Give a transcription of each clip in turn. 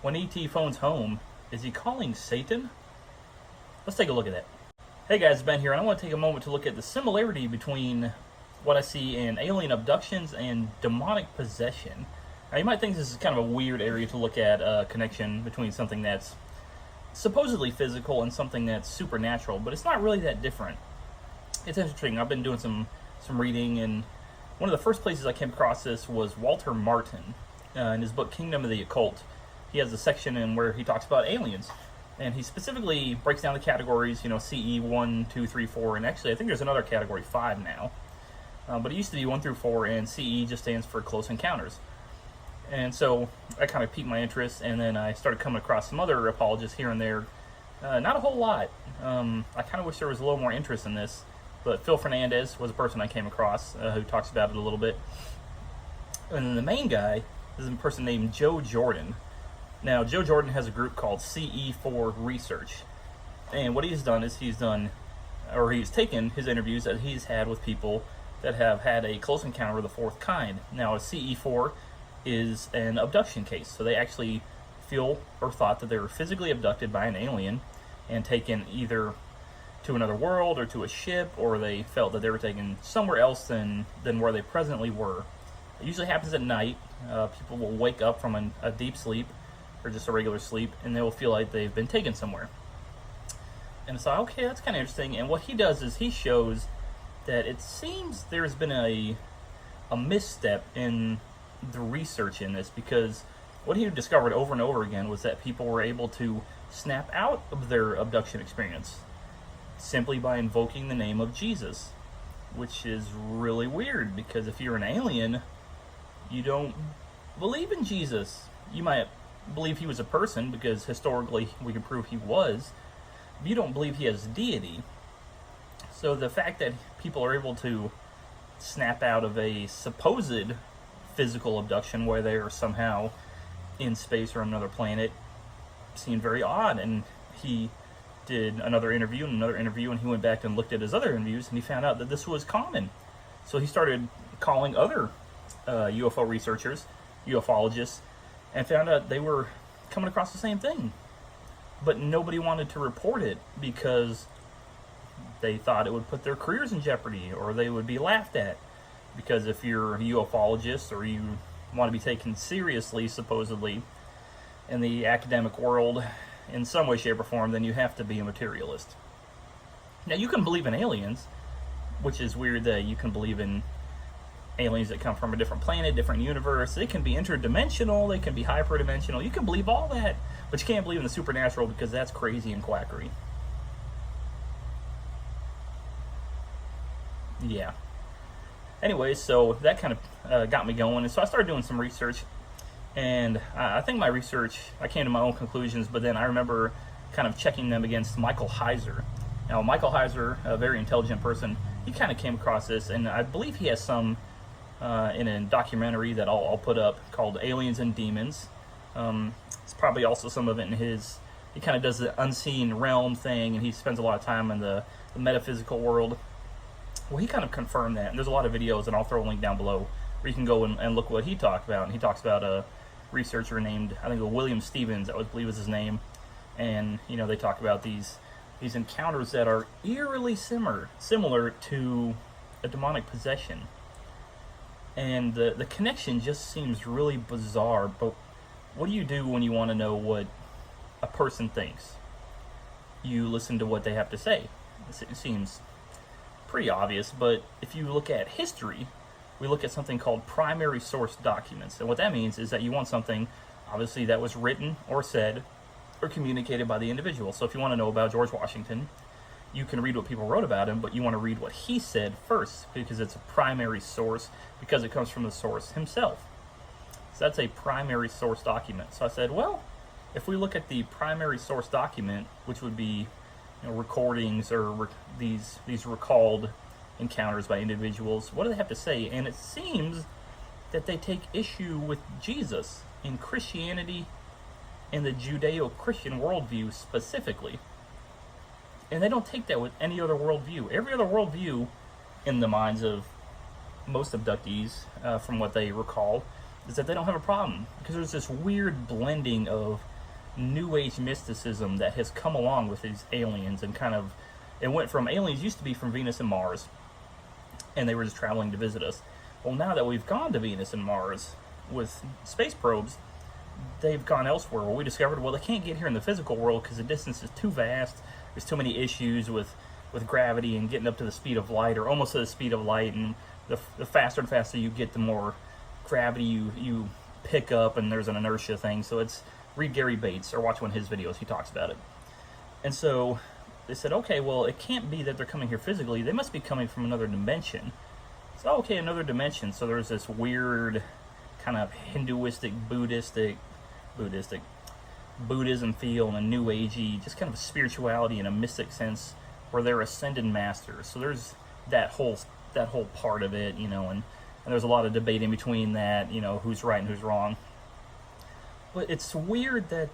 When E.T. phones home, is he calling Satan? Let's take a look at that. Hey guys, Ben here, and I want to take a moment to look at the similarity between what I see in alien abductions and demonic possession. Now, you might think this is kind of a weird area to look at a connection between something that's supposedly physical and something that's supernatural, but it's not really that different. It's interesting. I've been doing some reading, and one of the first places I came across this was Walter Martin in his book Kingdom of the Occult. He has a section in where he talks about aliens, and he specifically breaks down the categories, CE 1, 2, 3, 4, and actually I think there's another category 5 now. But it used to be 1 through 4, and CE just stands for Close Encounters. And so that kind of piqued my interest, and then I started coming across some other apologists here and there. Not a whole lot. I kind of wish there was a little more interest in this, but Phil Fernandez was a person I came across who talks about it a little bit. And then the main guy is a person named Joe Jordan. Now, Joe Jordan has a group called CE4 Research, and what he's done is he's taken his interviews that he's had with people that have had a close encounter of the fourth kind. Now, a CE4 is an abduction case, so they actually feel or thought that they were physically abducted by an alien and taken either to another world or to a ship, or they felt that they were taken somewhere else than where they presently were. It usually happens at night. People will wake up from a deep sleep or just a regular sleep, and they will feel like they've been taken somewhere. And so, okay, that's kind of interesting. And what he does is he shows that it seems there's been a misstep in the research in this, because what he discovered over and over again was that people were able to snap out of their abduction experience simply by invoking the name of Jesus, which is really weird, because if you're an alien, you don't believe in Jesus. You might believe he was a person, because historically we can prove he was, but you don't believe he has deity. So the fact that people are able to snap out of a supposed physical abduction where they are somehow in space or on another planet seemed very odd. And he did another interview, and he went back and looked at his other interviews, and he found out that this was common. So he started calling other UFO researchers, ufologists, and found out they were coming across the same thing. But nobody wanted to report it because they thought it would put their careers in jeopardy, or they would be laughed at. Because if you're a ufologist, or you want to be taken seriously, supposedly, in the academic world, in some way, shape, or form, then you have to be a materialist. Now, you can believe in aliens, which is weird that you can believe in aliens that come from a different planet, different universe. They can be interdimensional, they can be hyperdimensional. You can believe all that, but you can't believe in the supernatural, because that's crazy and quackery. Yeah. Anyways, so that kind of got me going, and so I started doing some research, and I think my research, I came to my own conclusions, but then I remember kind of checking them against Michael Heiser. Now, Michael Heiser, a very intelligent person, he kind of came across this, and I believe he has some in a documentary that I'll put up called Aliens and Demons. It's probably also some of it in he kind of does the unseen realm thing, and he spends a lot of time in the metaphysical world. Well, he kind of confirmed that, and there's a lot of videos, and I'll throw a link down below where you can go and look what he talked about. And he talks about a researcher named, I think, William Stevens, I believe was his name, and they talk about these encounters that are eerily similar to a demonic possession. And the connection just seems really bizarre. But what do you do when you want to know what a person thinks? You listen to what they have to say. It seems pretty obvious, but if you look at history, we look at something called primary source documents. And what that means is that you want something, obviously, that was written or said or communicated by the individual. So if you want to know about George Washington, you can read what people wrote about him, but you want to read what he said first, because it's a primary source, because it comes from the source himself. So that's a primary source document. So I said, well, if we look at the primary source document, which would be recordings or these recalled encounters by individuals, what do they have to say? And it seems that they take issue with Jesus in Christianity and the Judeo-Christian worldview specifically. And they don't take that with any other worldview. Every other worldview, in the minds of most abductees, from what they recall, is that they don't have a problem, because there's this weird blending of New Age mysticism that has come along with these aliens, and kind of, it went from aliens used to be from Venus and Mars, and they were just traveling to visit us. Well, now that we've gone to Venus and Mars with space probes, they've gone elsewhere. Well, we discovered, well, they can't get here in the physical world because the distance is too vast. There's too many issues with gravity and getting up to the speed of light, or almost to the speed of light. And the faster and faster you get, the more gravity you pick up, and there's an inertia thing. So it's, read Gary Bates or watch one of his videos, he talks about it. And so they said, okay, well, it can't be that they're coming here physically. They must be coming from another dimension. So, okay, another dimension. So there's this weird kind of Hinduistic, Buddhism feel, and a New Agey, just kind of a spirituality in a mystic sense, where they're ascended masters. So there's that whole part of it, you know, and there's a lot of debate in between that, you know, who's right and who's wrong. But it's weird that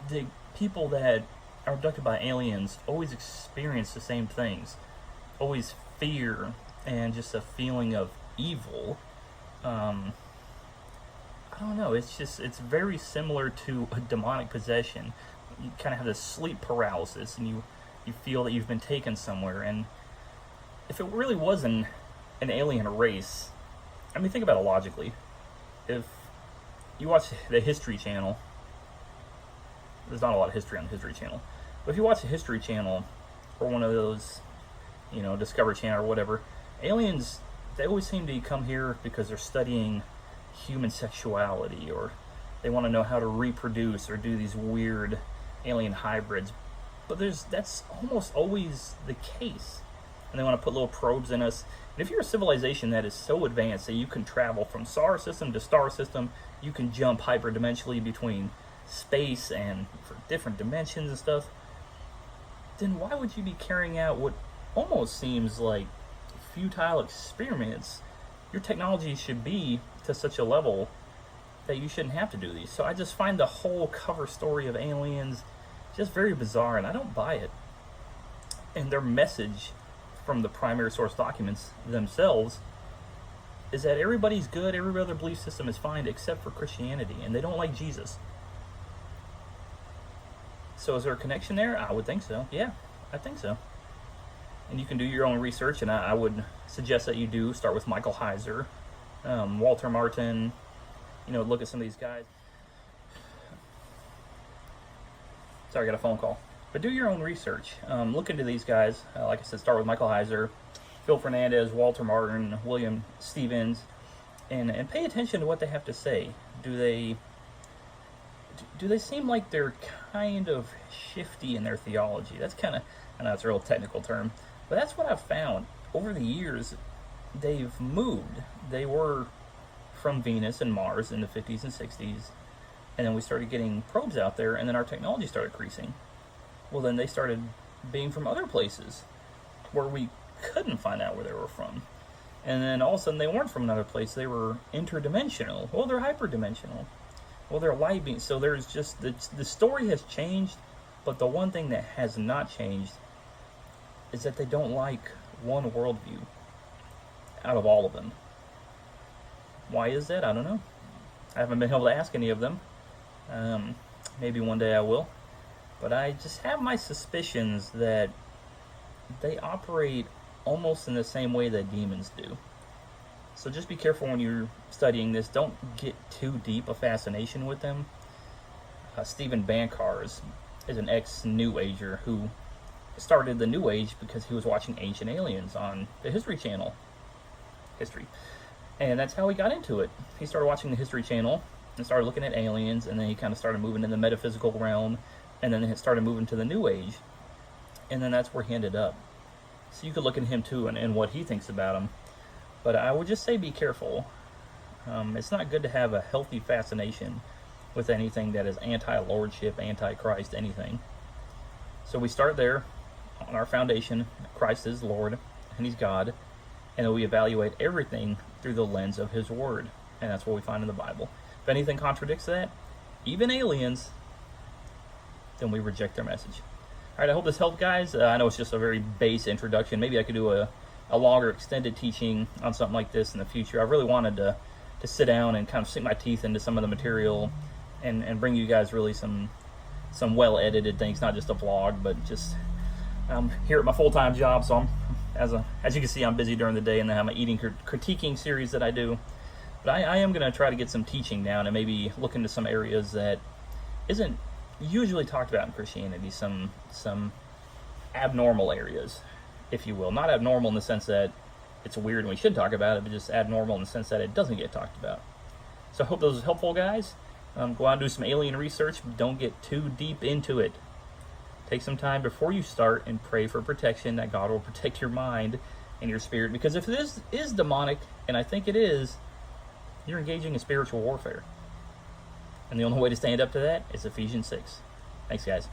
the people that are abducted by aliens always experience the same things, always fear and just a feeling of evil. I don't know, it's very similar to a demonic possession. You kind of have this sleep paralysis, and you feel that you've been taken somewhere. And if it really wasn't an alien race, I mean, think about it logically. If you watch the History Channel, there's not a lot of history on the History Channel, but if you watch the History Channel, or one of those, you know, Discovery Channel or whatever, aliens, they always seem to come here because they're studying human sexuality, or they want to know how to reproduce, or do these weird alien hybrids. But that's almost always the case. And they want to put little probes in us. And if you're a civilization that is so advanced that you can travel from star system to star system, you can jump hyperdimensionally between space and for different dimensions and stuff, then why would you be carrying out what almost seems like futile experiments? Your technology should be to such a level that you shouldn't have to do these. So I just find the whole cover story of aliens just very bizarre, and I don't buy it. And their message from the primary source documents themselves is that everybody's good, every other belief system is fine except for Christianity, and they don't like Jesus. So is there a connection there? I would think so. Yeah, I think so. And you can do your own research, and I would suggest that you do start with Michael Heiser, Walter Martin, you know, look at some of these guys. Sorry, I got a phone call. But do your own research. Look into these guys. Like I said, start with Michael Heiser, Phil Fernandez, Walter Martin, William Stevens, and pay attention to what they have to say. Do they seem like they're kind of shifty in their theology? That's kind of, I know it's a real technical term, but that's what I've found. Over the years, they've moved. They were from Venus and Mars in the 50s and 60s, and then we started getting probes out there, and then our technology started increasing. Well, then they started being from other places where we couldn't find out where they were from. And then all of a sudden they weren't from another place. They were interdimensional. Well, they're hyperdimensional. Well, they're light beings. So there's just, the story has changed, but the one thing that has not changed is that they don't like one worldview out of all of them. Why is that? I don't know. I haven't been able to ask any of them. Maybe one day I will. But I just have my suspicions that they operate almost in the same way that demons do. So just be careful when you're studying this. Don't get too deep a fascination with them. Stephen Bankars is an ex-New Ager who started the New Age because he was watching Ancient Aliens on the History Channel. And that's how he got into it. He started watching the History Channel and started looking at aliens, and then he kind of started moving in the metaphysical realm, and then he started moving to the New Age, and then that's where he ended up. So you could look at him too and what he thinks about him. But I would just say be careful. It's not good to have a healthy fascination with anything that is anti-lordship, anti-Christ, anything. So we start there on our foundation. Christ is Lord, and He's God. And then we evaluate everything through the lens of His Word. And that's what we find in the Bible. If anything contradicts that, even aliens, then we reject their message. All right, I hope this helped, guys. I know it's just a very base introduction. Maybe I could do a longer extended teaching on something like this in the future. I really wanted to sit down and kind of sink my teeth into some of the material and bring you guys really some some well-edited things, not just a vlog, but just here at my full-time job. So as you can see, I'm busy during the day, and I have my eating critiquing series that I do. But I am going to try to get some teaching down and maybe look into some areas that isn't usually talked about in Christianity, some abnormal areas, if you will. Not abnormal in the sense that it's weird and we should talk about it, but just abnormal in the sense that it doesn't get talked about. So I hope those are helpful, guys. Go out and do some alien research, but don't get too deep into it. Take some time before you start and pray for protection, that God will protect your mind and your spirit. Because if this is demonic, and I think it is, you're engaging in spiritual warfare. And the only way to stand up to that is Ephesians 6. Thanks, guys.